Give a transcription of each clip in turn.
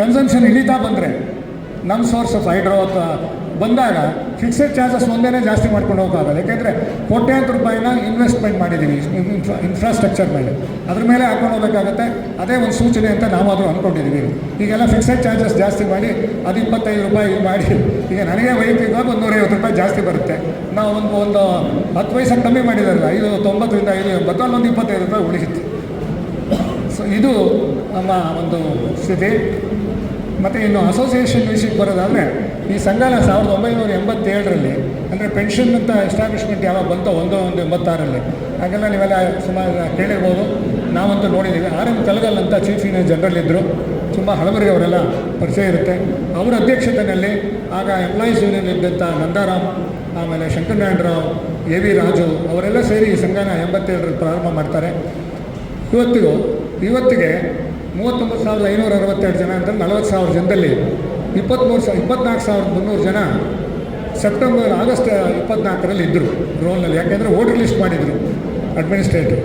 Consumption ಇಳಿತಾ ಬಂದರೆ ನಮ್ಮ source of hydro ಅಥವಾ ಬಂದಾಗ ಫಿಕ್ಸೆಡ್ ಚಾರ್ಜಸ್ ಒಂದೇ ಜಾಸ್ತಿ ಮಾಡ್ಕೊಂಡು ಹೋಗೋಕ್ಕಾಗಲ್ಲ. ಯಾಕೆಂದರೆ ಕೋಟ್ಯಾಂತರ ರೂಪಾಯಿನ ಇನ್ವೆಸ್ಟ್ಮೆಂಟ್ ಮಾಡಿದ್ದೀವಿ ಇನ್ಫ್ರಾಸ್ಟ್ರಕ್ಚರ್ ಮೇಲೆ, ಅದ್ರ ಮೇಲೆ ಹಾಕೊಂಡು ಹೋಗಬೇಕಾಗತ್ತೆ. ಅದೇ ಒಂದು ಸೂಚನೆ ಅಂತ ನಾವಾದರೂ ಅಂದ್ಕೊಂಡಿದ್ದೀವಿ. ಈಗೆಲ್ಲ ಫಿಕ್ಸೆಡ್ ಚಾರ್ಜಸ್ ಜಾಸ್ತಿ ಮಾಡಿ ಅದು 25 ರೂಪಾಯಿ ಮಾಡಿ, ಈಗ ನನಗೆ ವೈಯಕ್ತಿಕವಾಗಿ 150 ರೂಪಾಯಿ ಜಾಸ್ತಿ ಬರುತ್ತೆ. ನಾವು ಒಂದು 10 ಪೈಸೆ ಕಮ್ಮಿ ಮಾಡಿದಾರಲ್ಲ, 90ರಿಂದ 580 ಅಲ್ಲೊಂದು 25 ರೂಪಾಯಿ ಉಳಿಯುತ್ತೆ. ಸೊ ಇದು ನಮ್ಮ ಒಂದು ಸ್ಥಿತಿ. ಮತ್ತು ಇನ್ನು ಅಸೋಸಿಯೇಷನ್ ವಿಷಯಕ್ಕೆ ಬರೋದಾದರೆ, ಈ ಸಂಘನ 1987ರಲ್ಲಿ ಅಂದರೆ ಪೆನ್ಷನ್ ಅಂತ ಎಸ್ಟಾಬ್ಲಿಷ್ಮೆಂಟ್ ಯಾವಾಗ ಬಂತೋ 1986ರಲ್ಲಿ, ಹಾಗೆಲ್ಲ ನೀವೆಲ್ಲ ಸುಮಾರು ಕೇಳಿರ್ಬೋದು, ನಾವಂತೂ ನೋಡಿದ್ದೀವಿ. RM ಕಲಗಲ್ ಅಂತ ಚೀಫ್ ಜನರಲ್ ಇದ್ದರು, ತುಂಬ ಹಳಬರಿಗೆ ಅವರೆಲ್ಲ ಪರಿಚಯ ಇರುತ್ತೆ. ಅವರ ಅಧ್ಯಕ್ಷತೆಯಲ್ಲಿ ಆಗ ಎಂಪ್ಲಾಯೀಸ್ ಯೂನಿಯನ್ ಇದ್ದಂಥ ನಂದಾರಾಮ್, ಆಮೇಲೆ ಶಂಕರನಾರಾಯಣ ರಾವ್, AV ರಾಜು ಅವರೆಲ್ಲ ಸೇರಿ ಈ ಸಂಘನ 87ರಲ್ಲಿ ಪ್ರಾರಂಭ ಮಾಡ್ತಾರೆ. ಇವತ್ತಿಗೆ 39,562 ಜನ ಅಂದರೆ 40,000 ಜನದಲ್ಲಿ 24,300 ಜನ ಆಗಸ್ಟ್ 24ರಲ್ಲಿ ಇದ್ದರು ರೋಲ್ನಲ್ಲಿ. ಯಾಕೆಂದರೆ ವೋಟರ್ ಲಿಸ್ಟ್ ಮಾಡಿದರು ಅಡ್ಮಿನಿಸ್ಟ್ರೇಟಿವ್.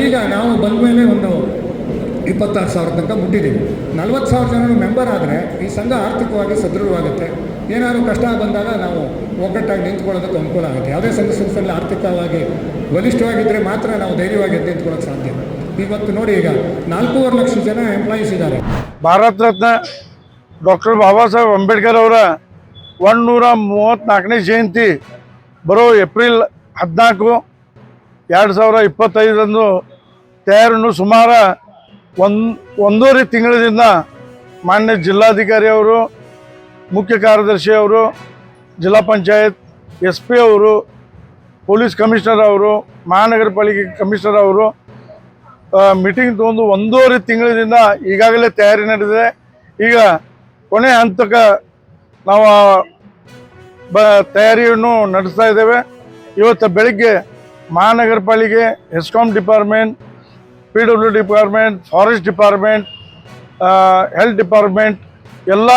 ಈಗ ನಾವು ಬಂದ ಮೇಲೆ ಒಂದು 26,000 ತನಕ ಮುಟ್ಟಿದ್ದೀವಿ. 40,000 ಜನರು ಮೆಂಬರ್ ಆದರೆ ಈ ಸಂಘ ಆರ್ಥಿಕವಾಗಿ ಸದೃಢವಾಗುತ್ತೆ. ಏನಾದರೂ ಕಷ್ಟ ಬಂದಾಗ ನಾವು ಒಗ್ಗಟ್ಟಾಗಿ ನಿಂತ್ಕೊಳ್ಳೋದಕ್ಕೆ ಅನುಕೂಲ ಆಗುತ್ತೆ. ಯಾವುದೇ ಸಂಘ ಸಂಸ್ಥೆಯಲ್ಲಿ ಆರ್ಥಿಕವಾಗಿ ಬಲಿಷ್ಠವಾಗಿದ್ದರೆ ಮಾತ್ರ ನಾವು ಧೈರ್ಯವಾಗಿ ನಿಂತ್ಕೊಳ್ಳೋಕ್ಕೆ ಸಾಧ್ಯ. ಇವತ್ತು ನೋಡಿ, ಈಗ 4.5 ಲಕ್ಷ ಜನ ಎಂಪ್ಲಾಯೀಸ್ ಇದ್ದಾರೆ. ಭಾರತ ರತ್ನ ಡಾಕ್ಟರ್ ಬಾಬಾ ಸಾಹೇಬ್ ಅಂಬೇಡ್ಕರ್ ಅವರ 134ನೇ ಜಯಂತಿ ಬರೋ ಏಪ್ರಿಲ್ 14, 2025ರಂದು ತಯಾರನ್ನು ಸುಮಾರು ಒಂದೂವರೆ ತಿಂಗಳಿಂದ ಮಾನ್ಯ ಜಿಲ್ಲಾಧಿಕಾರಿ ಅವರು, ಮುಖ್ಯ ಕಾರ್ಯದರ್ಶಿ ಅವರು, ಜಿಲ್ಲಾ ಪಂಚಾಯತ್ SP ಅವರು, ಪೊಲೀಸ್ ಕಮಿಷನರ್ ಅವರು, ಮಹಾನಗರ ಪಾಲಿಕೆ ಕಮಿಷನರ್ ಅವರು ಮೀಟಿಂಗ್ ತೊಗೊಂಡು ಒಂದೂವರೆ ತಿಂಗಳಿಂದ ಈಗಾಗಲೇ ತಯಾರಿ ನಡೆದಿದೆ. ಈಗ ಕೊನೆ ಹಂತಕ್ಕೆ ನಾವು ತಯಾರಿಯನ್ನು ನಡೆಸ್ತಾ ಇದ್ದೇವೆ. ಇವತ್ತು ಬೆಳಗ್ಗೆ ಮಹಾನಗರ ಪಾಲಿಕೆ, HESCOM department, PW department, forest department, health department ಎಲ್ಲ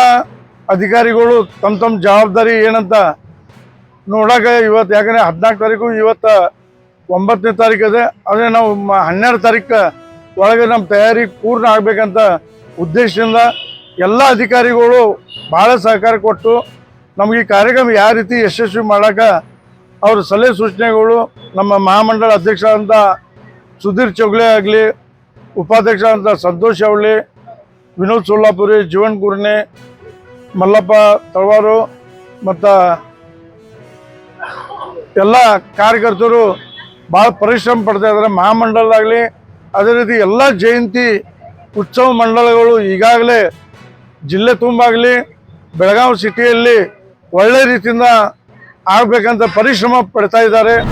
ಅಧಿಕಾರಿಗಳು ತಮ್ಮ ಜವಾಬ್ದಾರಿ ಏನಂತ ನೋಡೋಕೆ ಇವತ್ತು, ಯಾಕಂದರೆ 14 ತಾರೀಕು, ಇವತ್ತು 9ನೇ ತಾರೀಕು ಇದೆ. ಆದರೆ ನಾವು 12 ತಾರೀಕು ಒಳಗೆ ನಮ್ಮ ತಯಾರಿ ಪೂರ್ಣ ಆಗಬೇಕಂತ ಉದ್ದೇಶದಿಂದ ಎಲ್ಲ ಅಧಿಕಾರಿಗಳು ಭಾಳ ಸಹಕಾರ ಕೊಟ್ಟು ನಮಗೆ ಈ ಕಾರ್ಯಕ್ರಮ ಯಾವ ರೀತಿ ಯಶಸ್ವಿ ಮಾಡೋಕೆ ಅವ್ರ ಸಲಹೆ ಸೂಚನೆಗಳು, ನಮ್ಮ ಮಹಾಮಂಡಳ ಅಧ್ಯಕ್ಷ ಅಂತ ಸುಧೀರ್ ಚೌಗ್ಲೆ ಆಗಲಿ, ಉಪಾಧ್ಯಕ್ಷ ಅಂತ ಸಂತೋಷ್ ಅವಳಿ, ವಿನೋದ್ ಸೋಲಾಪುರಿ, ಜೀವನ್ ಕುರ್ನೆ, ಮಲ್ಲಪ್ಪ ತಳವಾರು ಮತ್ತು ಎಲ್ಲ ಕಾರ್ಯಕರ್ತರು ಭಾಳ ಪರಿಶ್ರಮ ಪಡ್ತಾ ಇದ್ದಾರೆ. ಮಹಾಮಂಡಲದಾಗಲಿ, ಅದೇ ರೀತಿ ಎಲ್ಲ ಜಯಂತಿ ಉತ್ಸವ ಮಂಡಳಗಳು ಈಗಾಗಲೇ ಜಿಲ್ಲೆ ತುಂಬಾಗಲಿ, ಬೆಳಗಾವಿ ಸಿಟಿಯಲ್ಲಿ ಒಳ್ಳೆ ರೀತಿಯಿಂದ ಆಗಬೇಕಂತ ಪರಿಶ್ರಮ ಪಡ್ತಾ ಇದ್ದಾರೆ.